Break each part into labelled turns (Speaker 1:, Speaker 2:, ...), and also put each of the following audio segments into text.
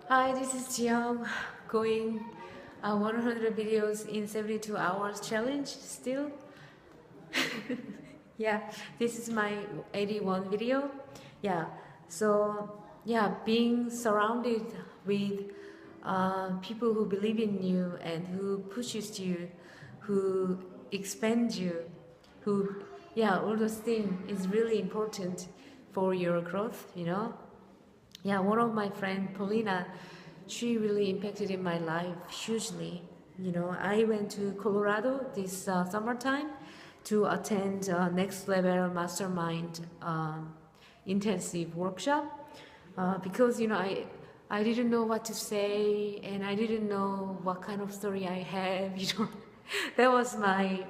Speaker 1: Hi, this is Jiyoung, going 100 videos in 72 hours challenge still. Yeah, this is my 81 video. Yeah, so yeah, being surrounded with people who believe in you and who pushes you, who expands you, who, yeah, all those things is really important for your growth, you know. Yeah, one of my friend Polina, she really impacted in my life hugely. You know, I went to Colorado this summertime to attend next level mastermind intensive workshop because you know I didn't know what to say and I didn't know what kind of story I have. You know, that was my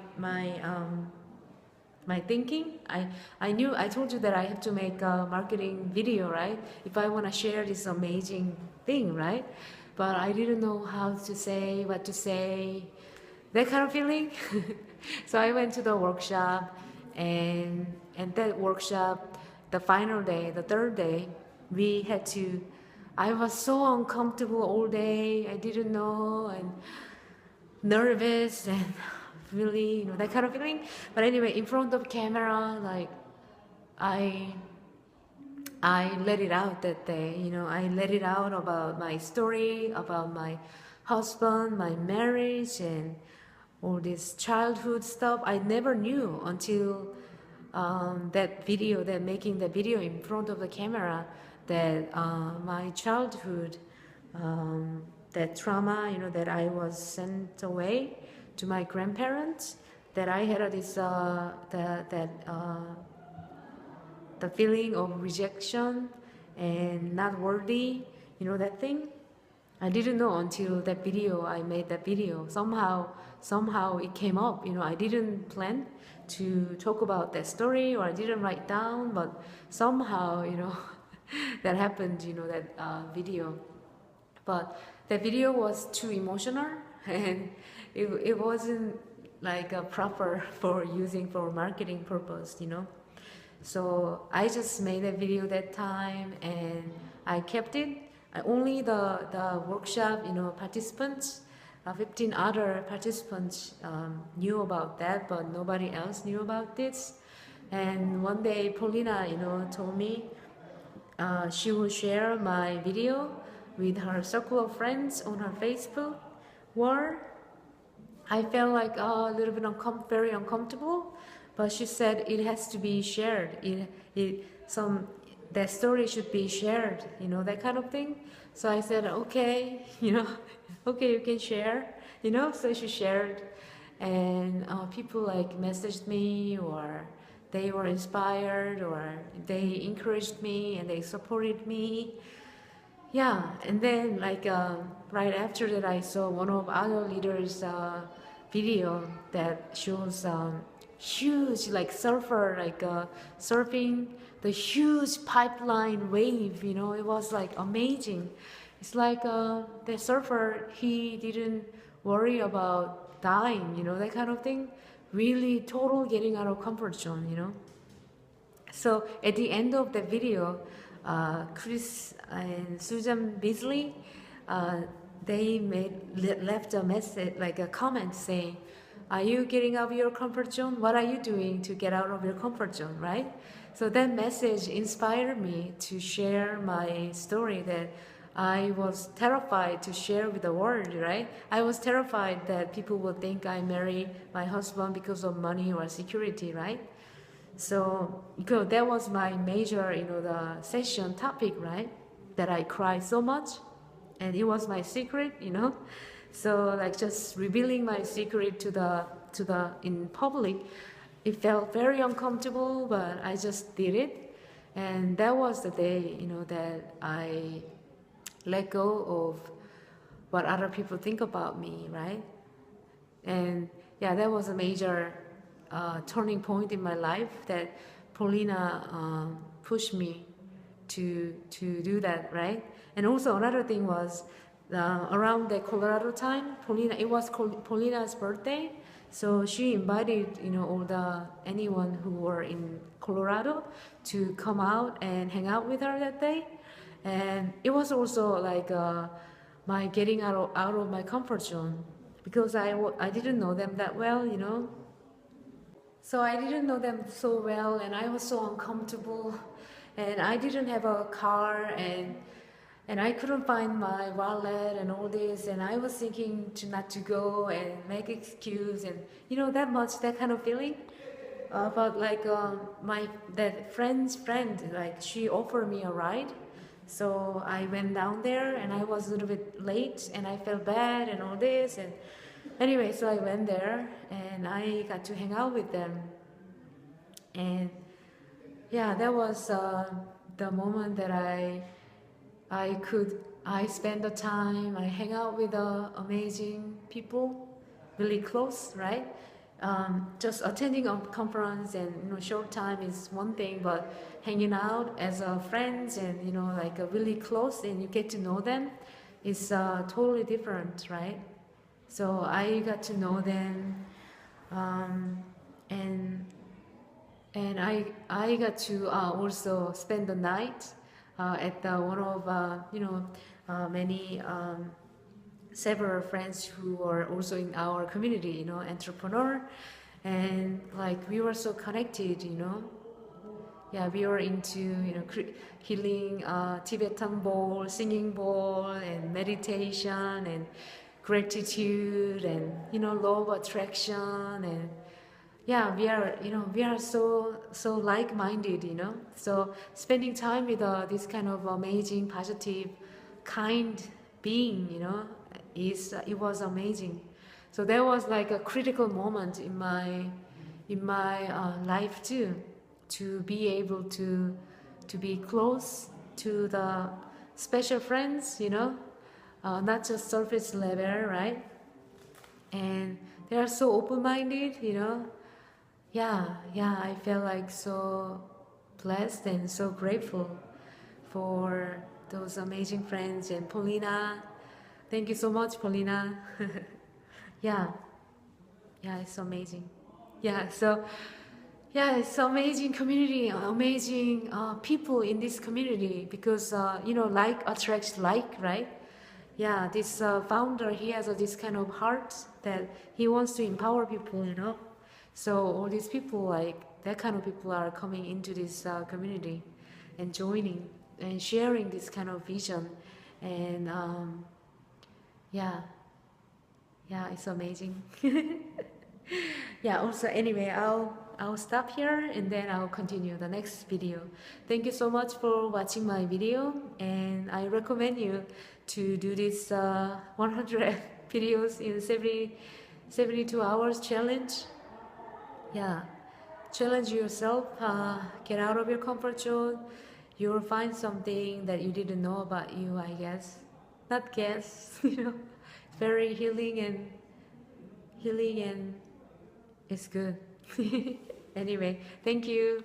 Speaker 1: thinking. I knew, I told you that I have to make a marketing video, right? If I want to share this amazing thing, right? But I didn't know how to say, what to say, that kind of feeling. So I went to the workshop, and that workshop, the final day, the third day, we had to. I was so uncomfortable all day. I didn't know and nervous and really, you know, that kind of feeling. But anyway, in front of camera, like I I let it out that day, you know, I let it out about my story, about my husband, my marriage, and all this childhood stuff. I never knew until that video, that making the video in front of the camera, that my childhood, that trauma, you know, that I was sent away to my grandparents, that I had this, the feeling of rejection and not worthy, you know, that thing. I didn't know until that video, I made that video. Somehow it came up, you know, I didn't plan to talk about that story or I didn't write down, but somehow, you know, that happened, you know, that video. But the video was too emotional and it wasn't like a proper for using for marketing purpose, you know. So I just made a video that time and I kept it. Only the workshop, you know, participants, 15 other participants knew about that, but nobody else knew about this. And one day, Polina, you know, told me she will share my video with her circle of friends on her Facebook wall. I felt like a little bit very uncomfortable, but she said it has to be shared. That story should be shared, you know, that kind of thing. So I said, okay, you know, okay, you can share, you know. So she shared, and people like messaged me, or they were inspired, or they encouraged me, and they supported me. Yeah, and then like right after that, I saw one of other leaders' video that shows huge like surfer like surfing the huge pipeline wave. You know, it was like amazing. It's like the surfer, he didn't worry about dying. You know, that kind of thing. Really, total getting out of comfort zone. You know. So at the end of the video, Chris and Susan Beasley, uh, they left a message, like a comment saying, "Are you getting out of your comfort zone? What are you doing to get out of your comfort zone?" Right? So that message inspired me to share my story that I was terrified to share with the world, right? I was terrified that people would think I marry my husband because of money or security, right? So, because that was my major, you know, the session topic, right? That I cried so much, and it was my secret, you know. So, like just revealing my secret to the in public, it felt very uncomfortable, but I just did it, and that was the day, you know, that I let go of what other people think about me, right? And yeah, that was a major turning point in my life that Polina pushed me to do that, right? And also another thing was around the Colorado time, it was Polina's birthday, so she invited, you know, all the anyone who were in Colorado to come out and hang out with her that day. And it was also like my getting out of my comfort zone, because I didn't know them that well, you know. So I didn't know them so well, and I was so uncomfortable, and I didn't have a car, and I couldn't find my wallet and all this, and I was thinking to not to go and make excuse, and you know that kind of feeling. But like my that friend's friend, like she offered me a ride, so I went down there, and I was a little bit late, and I felt bad and all this, and anyway, so I went there, and I got to hang out with them, and yeah, that was the moment that I spend the time, I hang out with amazing people, really close, right? Just attending a conference and short time is one thing, but hanging out as friends and like really close and you get to know them is totally different, right? So I got to know them, and I got to also spend the night at one of many several friends who are also in our community, entrepreneur, and like we were so connected, Yeah, we were into healing, Tibetan bowl, singing bowl, and meditation, and gratitude, and law of attraction, and yeah, we are so like-minded, So spending time with this kind of amazing, positive, kind being, it was amazing. So that was like a critical moment in my life too, to be able to be close to the special friends, not just surface level, right? And they are so open-minded, Yeah, I felt like so blessed and so grateful for those amazing friends. And Polina, thank you so much, Polina. yeah, it's amazing. It's amazing community, amazing people in this community, because like attracts like, right? Yeah, this founder, he has this kind of heart that he wants to empower people, So all these people, like that kind of people, are coming into this community and joining and sharing this kind of vision, and it's amazing. Also, anyway, I'll stop here and then I'll continue the next video. Thank you so much for watching my video, and I recommend you to do this 100 videos in 72 hours challenge. Challenge yourself, get out of your comfort zone. You'll find something that you didn't know about you, I guess. Not guess, very healing and it's good. Anyway, thank you.